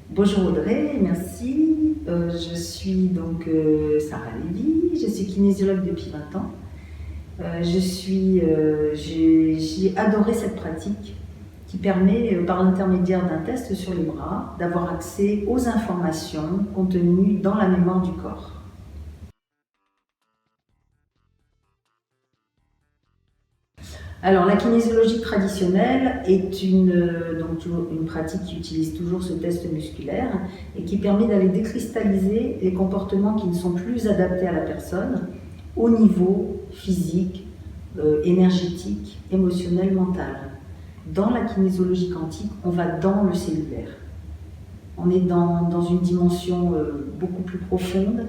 Bonjour Audrey, merci. Je suis donc Sarah Lévy, je suis kinésiologue depuis 20 ans. J'ai adoré cette pratique qui permet, par l'intermédiaire d'un test sur les bras, d'avoir accès aux informations contenues dans la mémoire du corps. Alors, la kinésiologie traditionnelle est une pratique qui utilise toujours ce test musculaire et qui permet d'aller décristalliser les comportements qui ne sont plus adaptés à la personne au niveau physique, énergétique, émotionnel, mental. Dans la kinésiologie quantique, on va dans le cellulaire. On est dans une dimension beaucoup plus profonde.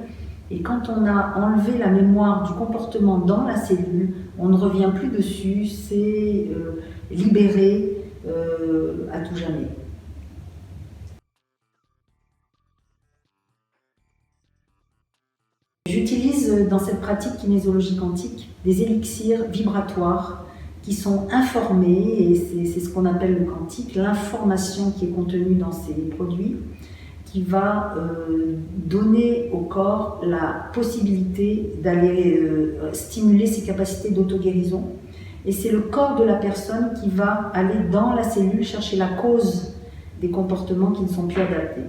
Et quand on a enlevé la mémoire du comportement dans la cellule, on ne revient plus dessus, c'est libéré à tout jamais. J'utilise dans cette pratique kinésiologie quantique des élixirs vibratoires qui sont informés, et c'est ce qu'on appelle le quantique, l'information qui est contenue dans ces produits, qui va donner au corps la possibilité d'aller stimuler ses capacités d'auto-guérison. Et c'est le corps de la personne qui va aller dans la cellule chercher la cause des comportements qui ne sont plus adaptés.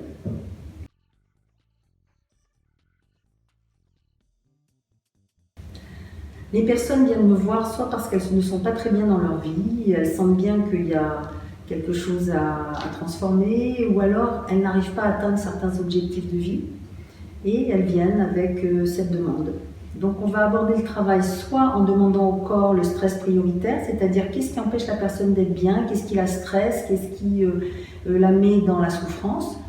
Les personnes viennent me voir soit parce qu'elles ne sont pas très bien dans leur vie, elles sentent bien qu'il y a quelque chose à transformer, ou alors elles n'arrivent pas à atteindre certains objectifs de vie et elles viennent avec cette demande. Donc on va aborder le travail soit en demandant au corps le stress prioritaire, c'est-à-dire qu'est-ce qui empêche la personne d'être bien, qu'est-ce qui la stresse, qu'est-ce qui la met dans la souffrance,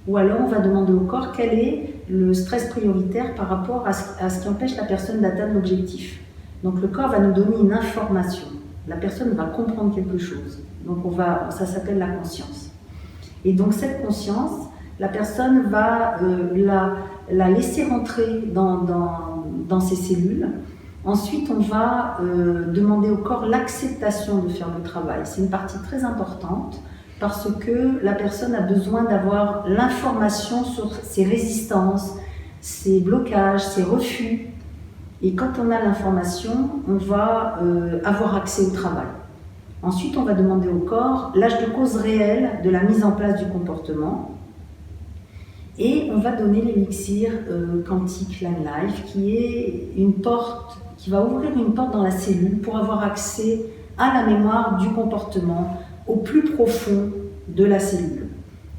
ou alors on va demander au corps quel est le stress prioritaire par rapport à ce qui empêche la personne d'atteindre l'objectif. Donc le corps va nous donner une information, la personne va comprendre quelque chose. Donc ça s'appelle la conscience. Et donc cette conscience, la personne va la laisser rentrer dans ses cellules. Ensuite, on va demander au corps l'acceptation de faire le travail. C'est une partie très importante parce que la personne a besoin d'avoir l'information sur ses résistances, ses blocages, ses refus. Et quand on a l'information, on va avoir accès au travail. Ensuite, on va demander au corps l'âge de cause réel de la mise en place du comportement. Et on va donner l'élixir quantique Land Life, qui est une porte, qui va ouvrir une porte dans la cellule pour avoir accès à la mémoire du comportement au plus profond de la cellule.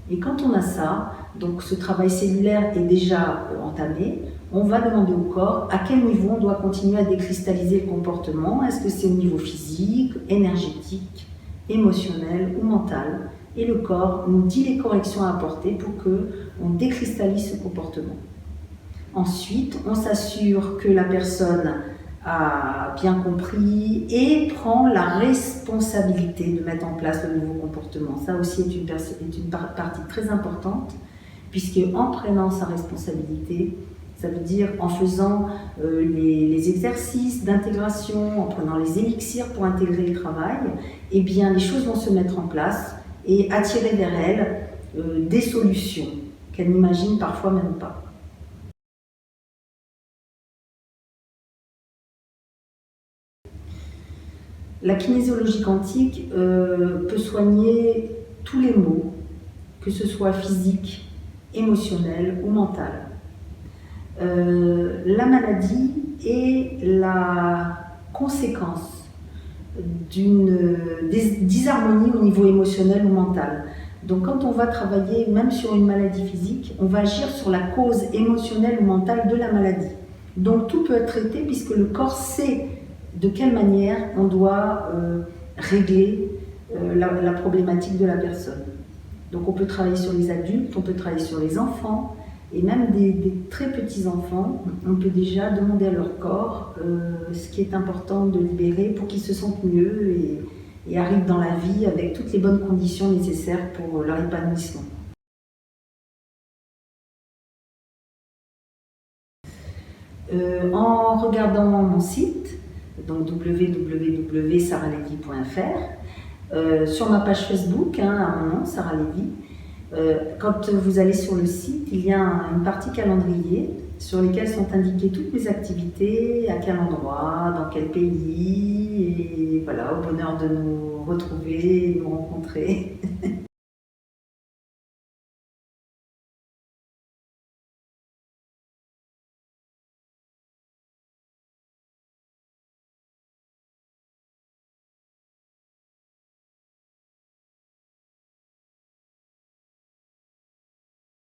Et quand on a ça, donc ce travail cellulaire est déjà entamé, on va demander au corps à quel niveau on doit continuer à décristalliser le comportement. Est-ce que c'est au niveau physique, énergétique, émotionnel ou mental? Et le corps nous dit les corrections à apporter pour qu'on décristallise ce comportement. Ensuite, on s'assure que la personne a bien compris et prend la responsabilité de mettre en place le nouveau comportement. Ça aussi est une partie très importante, puisque en prenant sa responsabilité, ça veut dire en faisant les exercices d'intégration, en prenant les élixirs pour intégrer le travail, eh bien les choses vont se mettre en place et attirer vers elles des solutions qu'elles n'imaginent parfois même pas. La kinésiologie quantique peut soigner tous les maux, que ce soit physique, émotionnel ou mental. La maladie est la conséquence d'une disharmonie au niveau émotionnel ou mental. Donc quand on va travailler même sur une maladie physique, on va agir sur la cause émotionnelle ou mentale de la maladie. Donc tout peut être traité puisque le corps sait de quelle manière on doit régler la problématique de la personne. Donc on peut travailler sur les adultes, on peut travailler sur les enfants, et même des très petits enfants, on peut déjà demander à leur corps ce qui est important de libérer pour qu'ils se sentent mieux et arrivent dans la vie avec toutes les bonnes conditions nécessaires pour leur En regardant mon site, donc www.sarahlévy.fr, sur ma page Facebook, à mon nom, Sarah Lévy, quand vous allez sur le site, il y a une partie calendrier sur lesquelles sont indiquées toutes mes activités, à quel endroit, dans quel pays, et voilà, au bonheur de nous retrouver et de nous rencontrer.